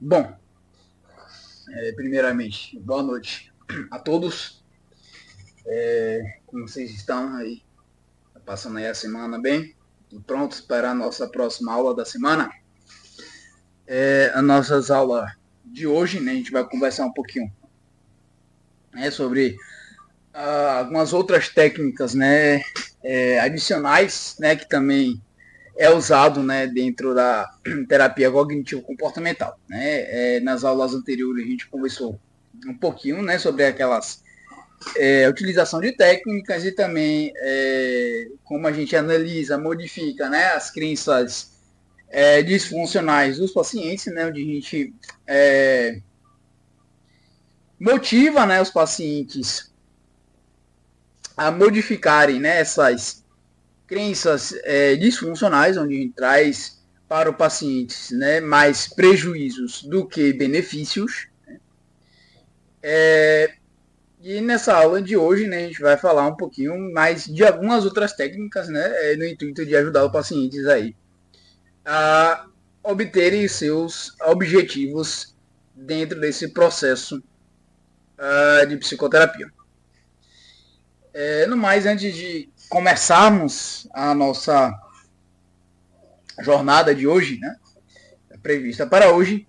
Bom, primeiramente, boa noite a todos. Como vocês estão aí? Passando aí a semana bem? E prontos para a nossa próxima aula da semana? A nossa aula de hoje, né, a gente vai conversar um pouquinho, né, sobre algumas outras técnicas, né, adicionais, né, que também é usado, né, dentro da terapia cognitivo-comportamental. Né? Nas aulas anteriores a gente conversou um pouquinho, né, sobre aquelas utilização de técnicas e também como a gente analisa, modifica, né, as crenças disfuncionais dos pacientes, né, onde a gente motiva, né, os pacientes a modificarem, né, essas crenças disfuncionais, onde a gente traz para o paciente, né, mais prejuízos do que benefícios. E nessa aula de hoje, né, a gente vai falar um pouquinho mais de algumas outras técnicas, né, no intuito de ajudar os pacientes aí a obterem seus objetivos dentro desse processo de psicoterapia. No mais, antes de começarmos a nossa jornada de hoje, né, prevista para hoje,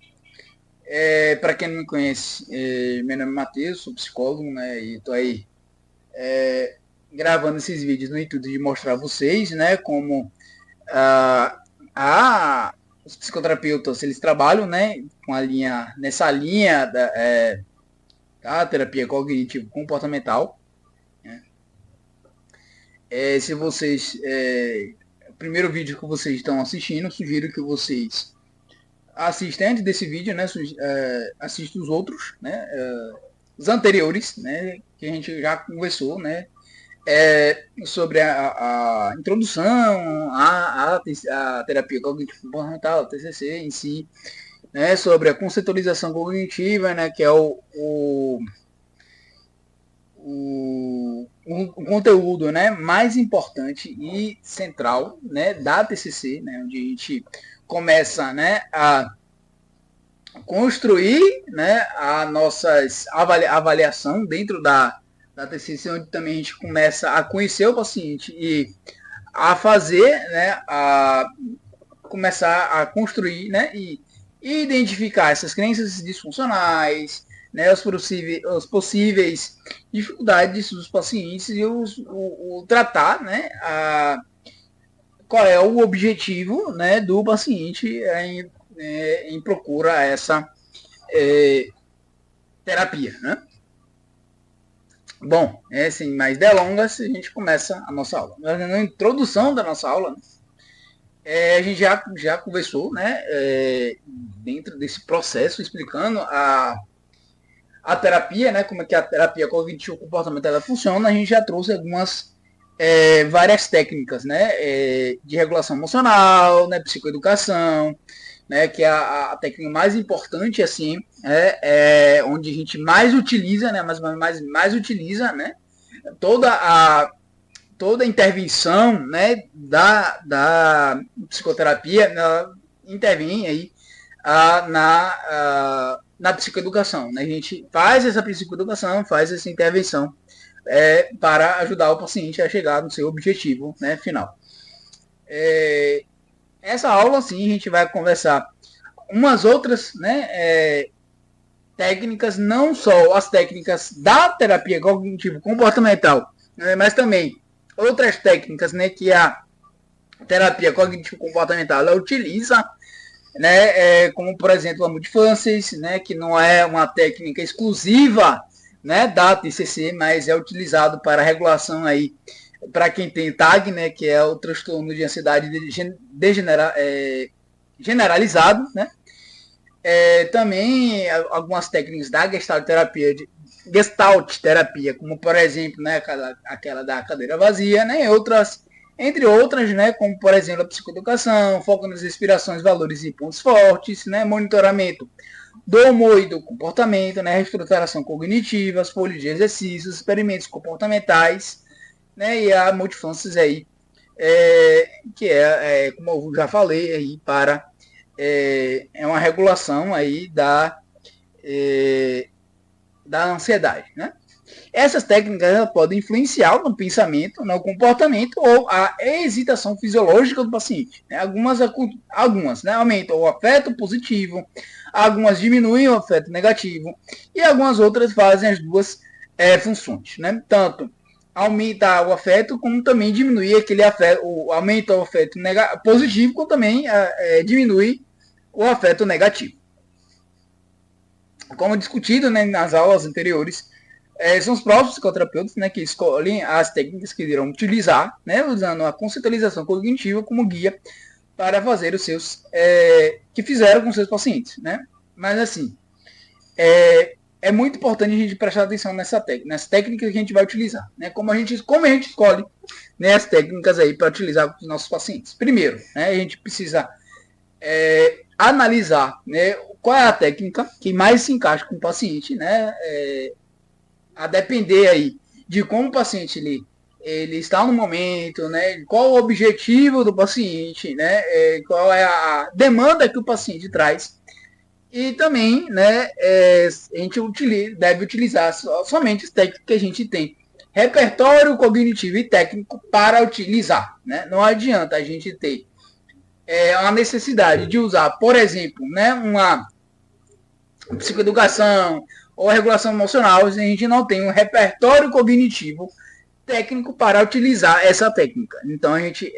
para quem não me conhece, meu nome é Matheus, sou psicólogo, né, e estou aí gravando esses vídeos no intuito de mostrar a vocês, né, como ah, os psicoterapeutas eles trabalham, né, com a linha nessa linha da terapia cognitivo comportamental. Né? Se vocês o primeiro vídeo que vocês estão assistindo, sugiro que vocês assistam antes desse vídeo, né, assistam os outros, né, os anteriores, né, que a gente já conversou, né, sobre a introdução à terapia cognitivo comportamental, TCC em si, né, sobre a conceitualização cognitiva, né, que é o conteúdo, né, mais importante e central, né, da TCC, né, onde a gente começa, né, a construir, né, a nossa avaliação dentro da TCC, onde também a gente começa a conhecer o paciente e a fazer, né, a começar a construir, né, e identificar essas crenças disfuncionais, né, os possíveis dificuldades dos pacientes e o tratar, né, qual é o objetivo, né, do paciente em procura a essa é, terapia, né? Bom, sem mais delongas, a gente começa a nossa aula. Na introdução da nossa aula, a gente já conversou, né, dentro desse processo, explicando a terapia, né, como é que a terapia cognitivo-comportamental funciona. A gente já trouxe algumas várias técnicas, né, de regulação emocional, né, psicoeducação, né, que é a técnica mais importante, assim, onde a gente mais utiliza, né, mais utiliza, né, toda a toda a intervenção, né, da psicoterapia, ela intervém aí na psicoeducação. Né? A gente faz essa psicoeducação, faz essa intervenção para ajudar o paciente a chegar no seu objetivo, né, final. Essa aula, sim, a gente vai conversar umas outras, né, técnicas, não só as técnicas da terapia cognitivo-comportamental, né, mas também outras técnicas, né, que a terapia cognitivo-comportamental ela utiliza, né, como por exemplo a Multifancies, né, que não é uma técnica exclusiva, né, da TCC, mas é utilizado para regulação aí para quem tem TAG, né, que é o transtorno de ansiedade generalizado, né. Também algumas técnicas da Gestalt terapia, como por exemplo, né, aquela da cadeira vazia, né, outras, entre outras, né, como por exemplo a psicoeducação, foco nas inspirações, valores e pontos fortes, né, monitoramento do humor e do comportamento, né, reestruturação cognitiva, as folhas de exercícios, experimentos comportamentais, né, e a Multifancies aí, que como eu já falei aí, para é uma regulação aí da ansiedade, né? Essas técnicas podem influenciar no pensamento, no comportamento ou a hesitação fisiológica do paciente. Né? Algumas né, aumentam o afeto positivo, algumas diminuem o afeto negativo e algumas outras fazem as duas funções. Né? Tanto aumentar o afeto, como também diminuir aquele afeto, aumenta o afeto positivo, como também diminui o afeto negativo. Como discutido, né, nas aulas anteriores, são os próprios psicoterapeutas, né, que escolhem as técnicas que irão utilizar, né, usando a conceitualização cognitiva como guia para fazer os seus que fizeram com seus pacientes, né? Mas assim, é muito importante a gente prestar atenção nas técnicas que a gente vai utilizar, né? Como a gente escolhe, né, as técnicas aí para utilizar com os nossos pacientes. Primeiro, né, a gente precisa analisar, né, qual é a técnica que mais se encaixa com o paciente, né? A depender aí de como o paciente ele está no momento, né? Qual o objetivo do paciente, né? Qual é a demanda que o paciente traz. E também, né, a gente deve utilizar somente as técnicas que a gente tem repertório cognitivo e técnico para utilizar, né? Não adianta a gente ter a necessidade de usar, por exemplo, né, uma psicoeducação ou regulação emocional, se a gente não tem um repertório cognitivo técnico para utilizar essa técnica. Então a gente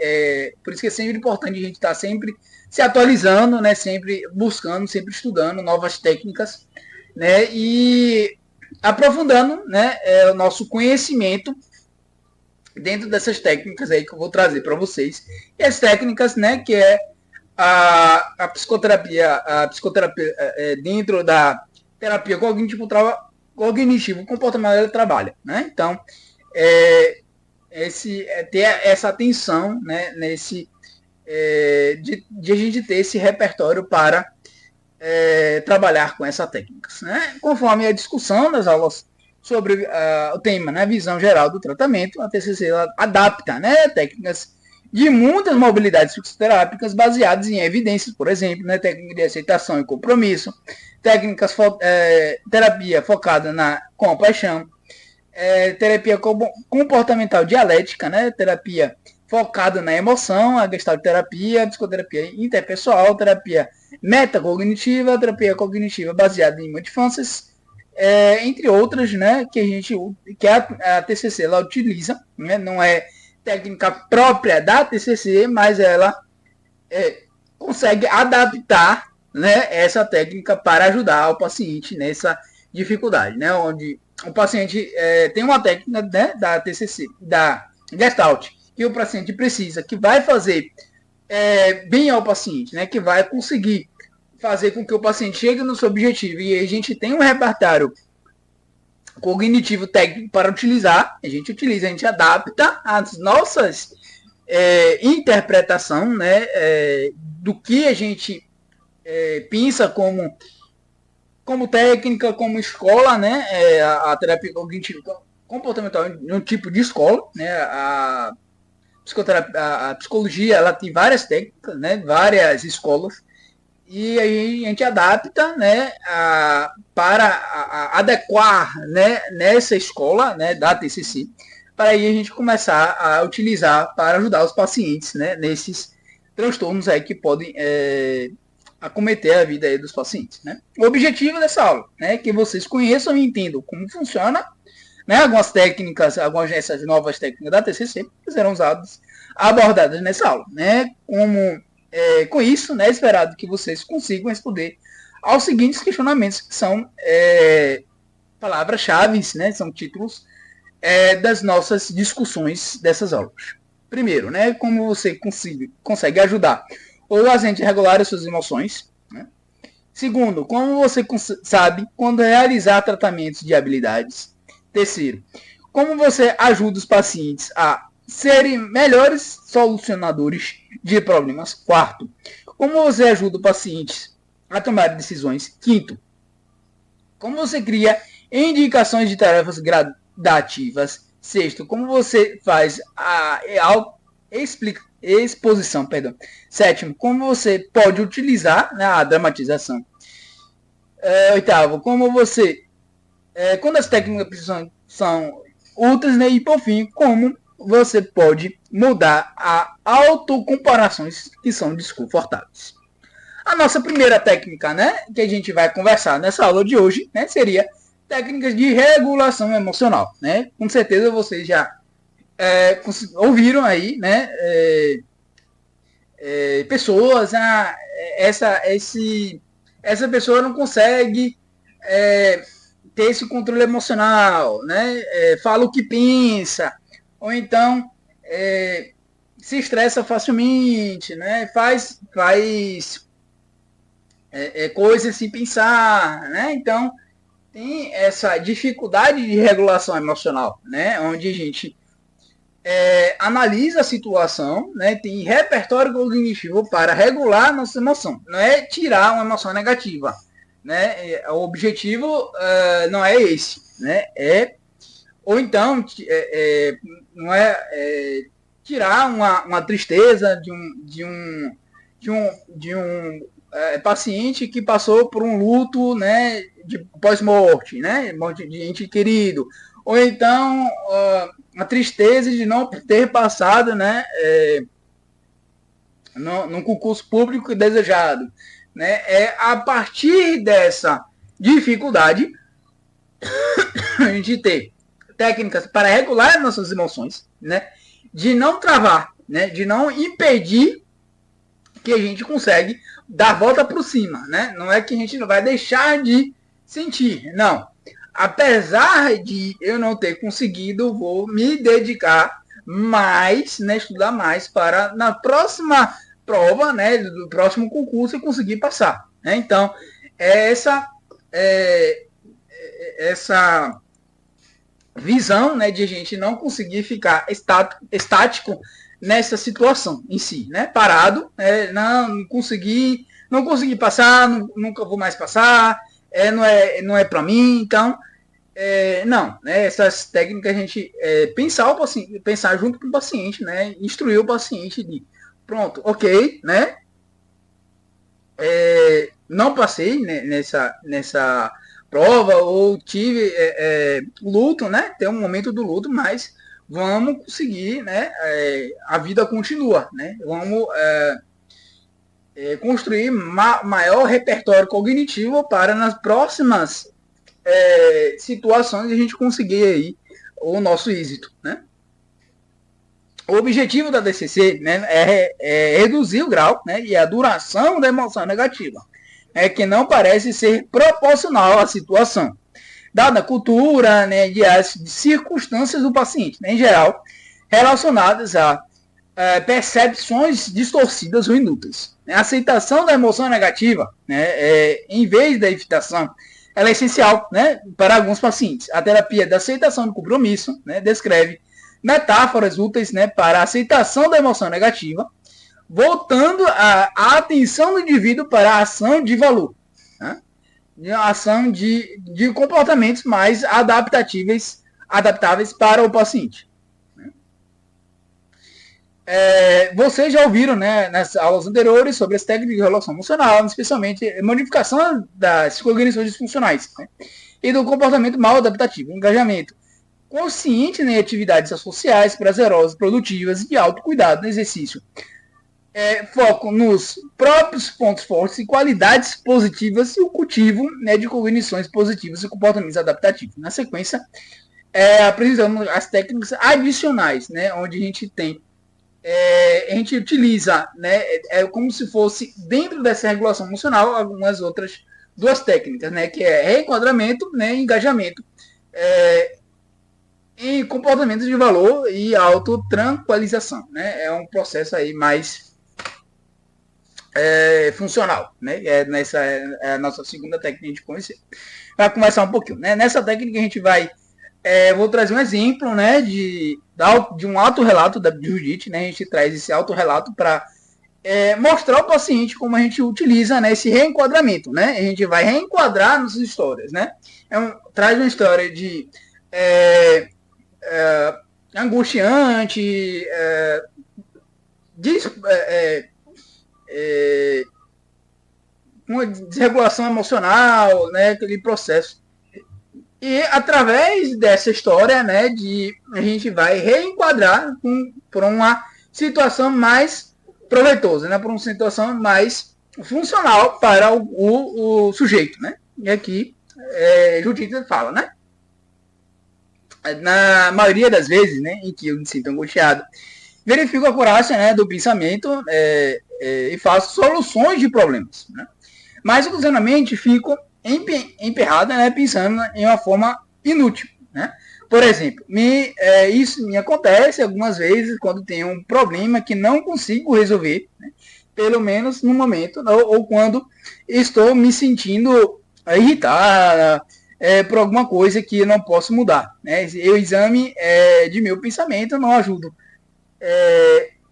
por isso que é sempre importante a gente estar sempre se atualizando, né, sempre buscando, sempre estudando novas técnicas, né, e aprofundando, né, o nosso conhecimento dentro dessas técnicas aí que eu vou trazer para vocês. E as técnicas, né, que é a psicoterapia dentro da terapia cognitivo comportamental ela trabalha, né? Então, ter essa atenção, né, de a gente ter esse repertório para trabalhar com essas técnicas, né? Conforme a discussão das aulas sobre o tema, né, visão geral do tratamento, a TCC adapta, né, técnicas de muitas mobilidades psicoterápicas baseadas em evidências, por exemplo, né, técnica de aceitação e compromisso, técnicas terapia focada na compaixão, terapia comportamental dialética, né, terapia focada na emoção, a gestalterapia, psicoterapia interpessoal, terapia metacognitiva, terapia cognitiva baseada em multifâncias, entre outras, né, que a TCC ela utiliza, né, não é técnica própria da TCC, mas ela consegue adaptar, né, essa técnica para ajudar o paciente nessa dificuldade, né, onde o paciente tem uma técnica, né, da TCC, da Gestalt, que o paciente precisa, que vai fazer bem ao paciente, né, que vai conseguir fazer com que o paciente chegue no seu objetivo, e a gente tem um repertório cognitivo técnico para utilizar, a gente adapta as nossas interpretação, né, do que a gente pensa como técnica, como escola, né, a terapia cognitiva comportamental é um tipo de escola, né, a psicologia ela tem várias técnicas, né, várias escolas, e aí a gente adapta, né, para adequar, né, nessa escola, né, da TCC, para aí a gente começar a utilizar para ajudar os pacientes, né, nesses transtornos aí que podem acometer a vida aí dos pacientes, né. O objetivo dessa aula, né, é que vocês conheçam e entendam como funciona, né, algumas dessas novas técnicas da TCC serão abordadas nessa aula, né, com isso, né, esperado que vocês consigam responder aos seguintes questionamentos, que são palavras-chave, né, são títulos das nossas discussões dessas aulas. Primeiro, né, como você consegue ajudar o agente a regular as suas emoções. Né? Segundo, como você sabe quando realizar tratamentos de habilidades. Terceiro, como você ajuda os pacientes a serem melhores solucionadores de problemas. Quarto, como você ajuda o paciente a tomar decisões. Quinto, como você cria indicações de tarefas gradativas. Sexto, como você faz exposição, perdão. Sétimo, como você pode utilizar, né, a dramatização. Oitavo, como você, quando as técnicas são úteis, né, e por fim, como você pode mudar a autocomparações que são desconfortáveis. A nossa primeira técnica, né, que a gente vai conversar nessa aula de hoje, né, seria técnicas de regulação emocional, né? Com certeza vocês já ouviram aí, né, pessoas, essa pessoa não consegue ter esse controle emocional, né? Fala o que pensa, ou então se estressa facilmente, né? Faz coisas sem pensar, né? Então tem essa dificuldade de regulação emocional, né? Onde a gente analisa a situação, né, tem repertório cognitivo para regular a nossa emoção. Não é tirar uma emoção negativa. Né? O objetivo não é esse. Né? Ou então, não tirar uma tristeza de um paciente que passou por um luto, né, de pós-morte, né, morte de ente querido, ou então a tristeza de não ter passado, né, num concurso público desejado, né, a partir dessa dificuldade a gente ter técnicas para regular nossas emoções, né, de não travar, né, de não impedir que a gente consegue dar a volta por cima, né? Não é que a gente não vai deixar de sentir, não. Apesar de eu não ter conseguido, vou me dedicar mais, né, estudar mais para na próxima prova, né, do próximo concurso eu conseguir passar, né? Então, é, essa visão, né, de a gente não conseguir ficar estático nessa situação em si, né, parado, não consegui passar, nunca vou mais passar, não é para mim, então não, né, essas técnicas a gente pensar o paciente, pensar junto com o paciente, né, instruir o paciente de pronto, ok, né, não passei, né, nessa prova ou tive luto, né? Tem um momento do luto, mas vamos conseguir, né? A vida continua, né? Vamos construir maior repertório cognitivo para nas próximas situações a gente conseguir aí o nosso êxito, né? O objetivo da DCC, né, é reduzir o grau, né, e a duração da emoção negativa, que não parece ser proporcional à situação, dada a cultura, né, e as circunstâncias do paciente, né, em geral, relacionadas a percepções distorcidas ou inúteis. A aceitação da emoção negativa, né, em vez da evitação, ela é essencial, né, para alguns pacientes. A terapia da aceitação do compromisso, né, descreve metáforas úteis, né, para a aceitação da emoção negativa, voltando a atenção do indivíduo para a ação de valor, né, a ação de comportamentos mais adaptáveis para o paciente. Vocês já ouviram, né, nas aulas anteriores sobre as técnicas de regulação emocional, especialmente modificação das cognições disfuncionais, né, e do comportamento mal adaptativo, engajamento consciente em atividades sociais, prazerosas, produtivas e de autocuidado no exercício. Foco nos próprios pontos fortes e qualidades positivas e o cultivo, né, de cognições positivas e comportamentos adaptativos. Na sequência, apresentamos as técnicas adicionais, né, onde a gente utiliza, né, como se fosse dentro dessa regulação emocional algumas outras duas técnicas, né, que é reenquadramento, né, e engajamento em comportamentos de valor e autotranquilização, né, é um processo aí mais funcional, né, nessa a nossa segunda técnica que a gente conheceu. Vai conversar um pouquinho, né, nessa técnica a gente vai vou trazer um exemplo, né, de um autorrelato da Judite, né, a gente traz esse autorrelato para mostrar ao paciente como a gente utiliza, né, esse reenquadramento, né, a gente vai reenquadrar nossas histórias, né, traz uma história de angustiante, uma desregulação emocional, né, aquele processo. E através dessa história, né, a gente vai reenquadrar para uma situação mais proveitosa, né, para uma situação mais funcional para o sujeito, né? E aqui Judith fala, né? Na maioria das vezes, né, em que eu me sinto angustiado, verifico a acurácia, né, do pensamento e faço soluções de problemas, né? Mas ocasionalmente fico emperrada, né, pensando em uma forma inútil, né? Por exemplo, isso me acontece algumas vezes quando tenho um problema que não consigo resolver, né? Pelo menos no momento, ou quando estou me sentindo irritada por alguma coisa que eu não posso mudar, né? O exame de meu pensamento não ajuda.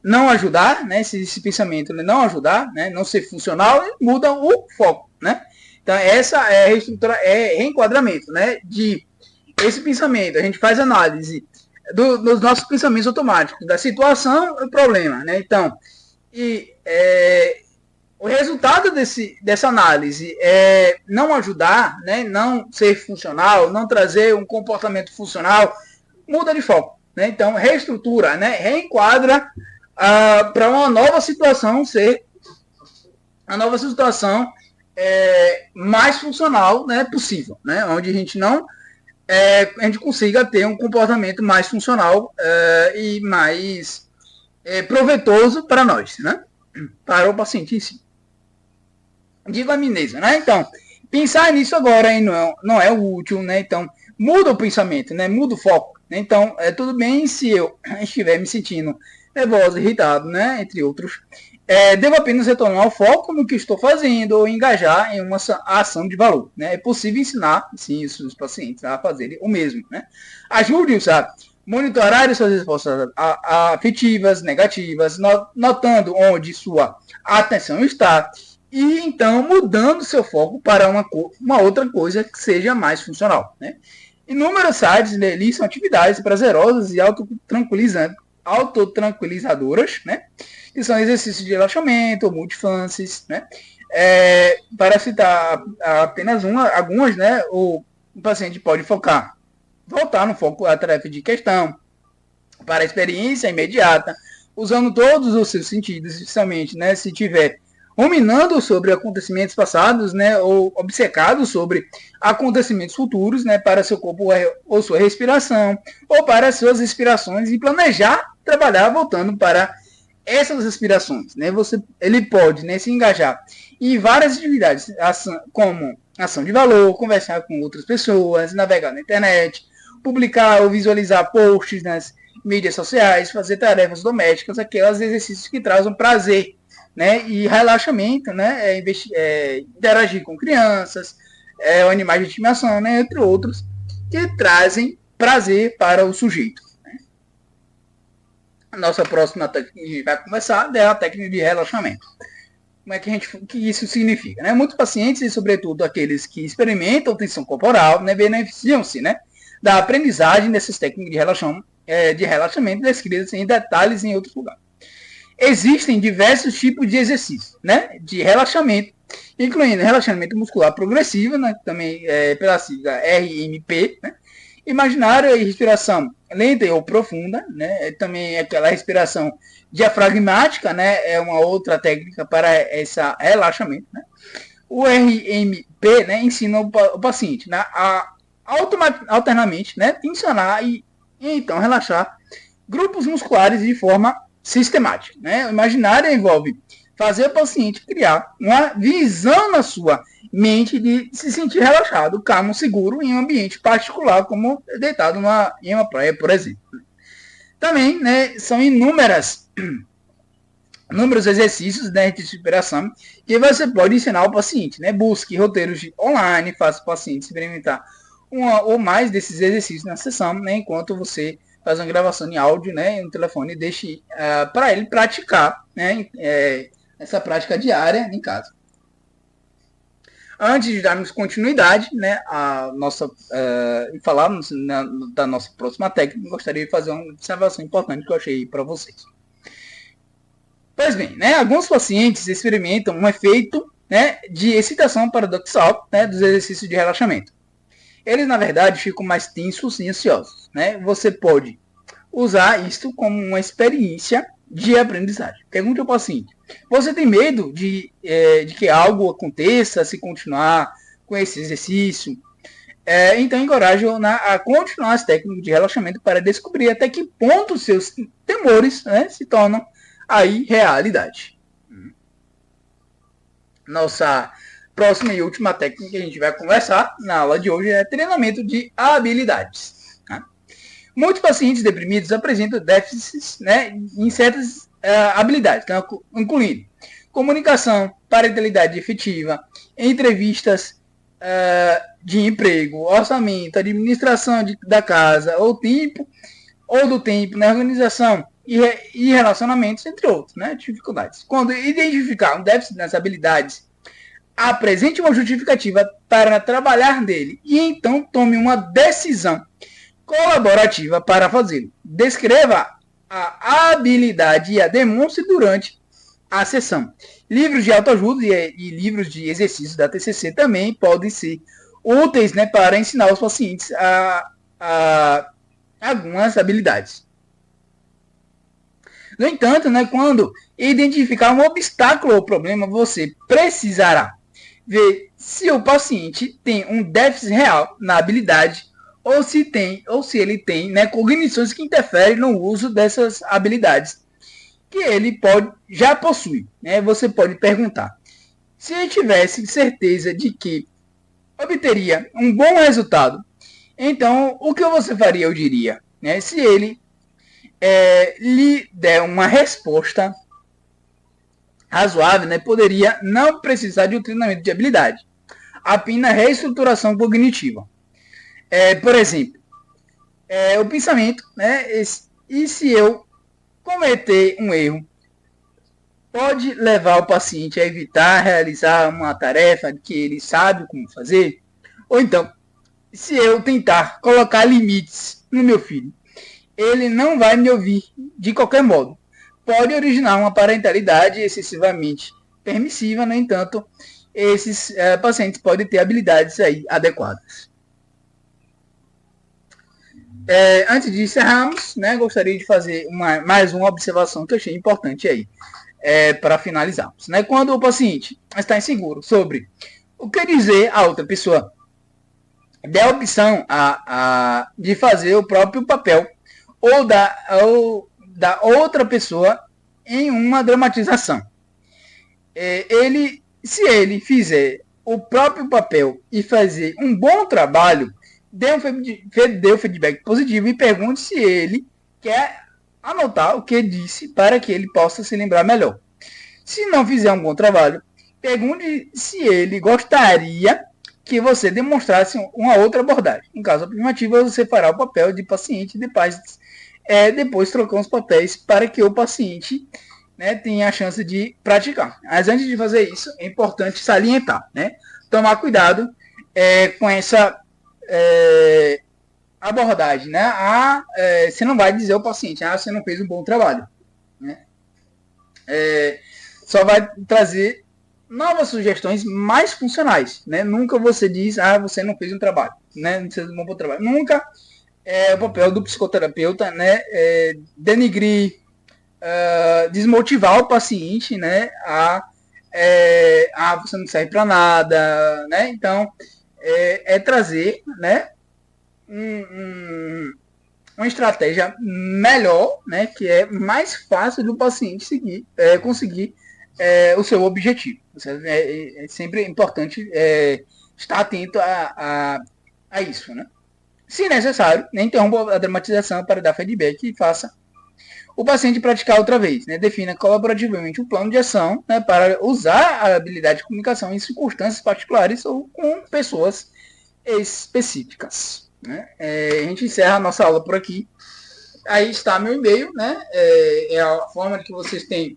Não ajudar, né, esse pensamento não ajudar, né, não ser funcional, muda o foco, né? Então essa é a reestrutura, reenquadramento, né, de esse pensamento. A gente faz análise dos nossos pensamentos automáticos, da situação e problema, né? Então, o resultado dessa análise é não ajudar, né, não ser funcional, não trazer um comportamento funcional, muda de foco, né? Então reestrutura, né, reenquadra para uma nova situação ser a nova situação mais funcional, né, possível, né? Onde a gente não a gente consiga ter um comportamento mais funcional e mais proveitoso para nós, né? Para o paciente em si. Digo a mim mesmo, né? Então, pensar nisso agora aí não é útil, né? Então, muda o pensamento, né? Muda o foco. Né? Então, tudo bem se eu estiver me sentindo nervoso, irritado, né? Entre outros. Devo apenas retornar o foco no que estou fazendo ou engajar em uma ação de valor. Né? É possível ensinar, sim, os pacientes a fazerem o mesmo. Né? Ajude-os a monitorar suas respostas afetivas, negativas, notando onde sua atenção está e então mudando seu foco para uma outra coisa que seja mais funcional. Né? Inúmeros sites listam atividades prazerosas e autotranquilizadoras, né? Que são exercícios de relaxamento, multifances, né? Para citar apenas algumas, né? O paciente pode voltar no foco à tarefa de questão, para a experiência imediata, usando todos os seus sentidos, especialmente, né? Se tiver ruminando sobre acontecimentos passados, né, ou obcecado sobre acontecimentos futuros, né, para seu corpo ou sua respiração, ou para suas respirações e planejar trabalhar voltando para essas respirações, né? Ele pode, né, se engajar em várias atividades, como ação de valor, conversar com outras pessoas, navegar na internet, publicar ou visualizar posts nas mídias sociais, fazer tarefas domésticas, aqueles exercícios que trazem prazer, né, e relaxamento, né, interagir com crianças, animais de estimação, né, entre outros, que trazem prazer para o sujeito. Né. A nossa próxima técnica que a gente vai conversar é a técnica de relaxamento. Como é que isso significa? Né? Muitos pacientes, e sobretudo aqueles que experimentam tensão corporal, né, beneficiam-se, né, da aprendizagem dessas técnicas de relaxamento descritas em detalhes em outros lugares. Existem diversos tipos de exercícios, né, de relaxamento, incluindo relaxamento muscular progressivo, né, também pela sigla RMP, né, imaginária e respiração lenta ou profunda, né, também aquela respiração diafragmática, né, é uma outra técnica para esse relaxamento, né. O RMP, né, ensina o paciente, né, a alternamente, né, tensionar e então relaxar grupos musculares de forma sistemática. Né? O imaginário envolve fazer o paciente criar uma visão na sua mente de se sentir relaxado, calmo, seguro em um ambiente particular, como deitado em uma praia, por exemplo. Também, né, são inúmeros exercícios, né, de respiração que você pode ensinar ao paciente. Né? Busque roteiros online, faça o paciente experimentar uma ou mais desses exercícios na sessão, né, enquanto você faz uma gravação em áudio, né, no telefone e deixe para ele praticar, né, essa prática diária em casa. Antes de darmos continuidade, né, e falarmos da nossa próxima técnica, gostaria de fazer uma observação importante que eu achei para vocês. Pois bem, né, alguns pacientes experimentam um efeito, né, de excitação paradoxal, né, dos exercícios de relaxamento. Eles, na verdade, ficam mais tensos e ansiosos. Né? Você pode usar isto como uma experiência de aprendizagem. Pergunte ao paciente: você tem medo de que algo aconteça se continuar com esse exercício? Então, encoraje-o a continuar as técnicas de relaxamento para descobrir até que ponto seus temores, né, se tornam aí realidade. Nossa próxima e última técnica que a gente vai conversar na aula de hoje é treinamento de habilidades. Tá? Muitos pacientes deprimidos apresentam déficits, né, em certas habilidades, incluindo comunicação, parentalidade efetiva, entrevistas de emprego, orçamento, administração da casa, ou do tempo na organização e relacionamentos, entre outros, né, dificuldades. Quando identificar um déficit nas habilidades, apresente uma justificativa para trabalhar nele e então tome uma decisão colaborativa para fazê-lo. Descreva a habilidade e a demonstre durante a sessão. Livros de autoajuda e livros de exercícios da TCC também podem ser úteis, né, para ensinar os pacientes a algumas habilidades. No entanto, né, quando identificar um obstáculo ou problema, você precisará ver se o paciente tem um déficit real na habilidade ou se ele tem, né, cognições que interferem no uso dessas habilidades que ele já possui. Né? Você pode perguntar: se ele tivesse certeza de que obteria um bom resultado, então o que você faria? Eu diria, né? Se ele lhe der uma resposta razoável, né, poderia não precisar de um treinamento de habilidade, apenas reestruturação cognitiva. Por exemplo, o pensamento, né, e se eu cometer um erro, pode levar o paciente a evitar realizar uma tarefa que ele sabe como fazer? Ou então, se eu tentar colocar limites no meu filho, ele não vai me ouvir de qualquer modo. Pode originar uma parentalidade excessivamente permissiva, no entanto, esses pacientes podem ter habilidades aí adequadas. Antes de encerrarmos, né, gostaria de fazer mais uma observação que eu achei importante aí, para finalizarmos. Né? Quando o paciente está inseguro sobre o que dizer a outra pessoa, dê a opção de fazer o próprio papel ou da outra pessoa em uma dramatização. Se ele fizer o próprio papel e fazer um bom trabalho, dê um feedback positivo e pergunte se ele quer anotar o que disse para que ele possa se lembrar melhor. Se não fizer um bom trabalho, pergunte se ele gostaria que você demonstrasse uma outra abordagem. Em caso afirmativo, você fará o papel de paciente e depois trocar os papéis para que o paciente, né, tenha a chance de praticar. Mas antes de fazer isso, é importante salientar, né, tomar cuidado com essa abordagem. Né? Você não vai dizer ao paciente: você não fez um bom trabalho. Né? Só vai trazer novas sugestões mais funcionais. Né? Nunca você diz: você não fez um trabalho. Né? Não fez um bom trabalho. Nunca o papel do psicoterapeuta, né, denigrir, desmotivar o paciente, né, você não serve para nada, né? Então trazer, né, uma estratégia melhor, né, que é mais fácil do paciente conseguir o seu objetivo. É sempre importante estar atento a isso, né? Se necessário, né, interrompa a dramatização para dar feedback e faça o paciente praticar outra vez. Né? Defina colaborativamente um plano de ação, né, para usar a habilidade de comunicação em circunstâncias particulares ou com pessoas específicas. Né? A gente encerra a nossa aula por aqui. Aí está meu e-mail, né? É a forma que vocês têm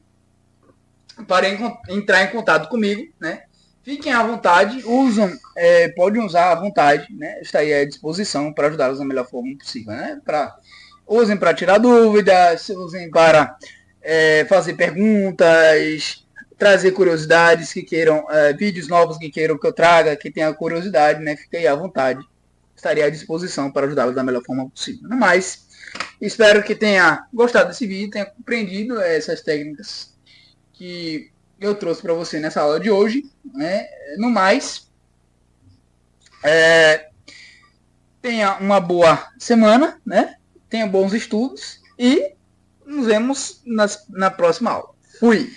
para entrar em contato comigo, né? Fiquem à vontade, podem usar à vontade, né? Estarei à disposição para ajudá-los da melhor forma possível, né? Usem para tirar dúvidas, usem para fazer perguntas, trazer curiosidades que queiram, vídeos novos que queiram que eu traga, que tenha curiosidade, né? Fique aí à vontade. Estarei à disposição para ajudá-los da melhor forma possível. No mais, espero que tenha gostado desse vídeo, tenha compreendido essas técnicas que eu trouxe para você nessa aula de hoje, né? No mais, tenha uma boa semana, né? Tenha bons estudos e nos vemos na próxima aula. Fui!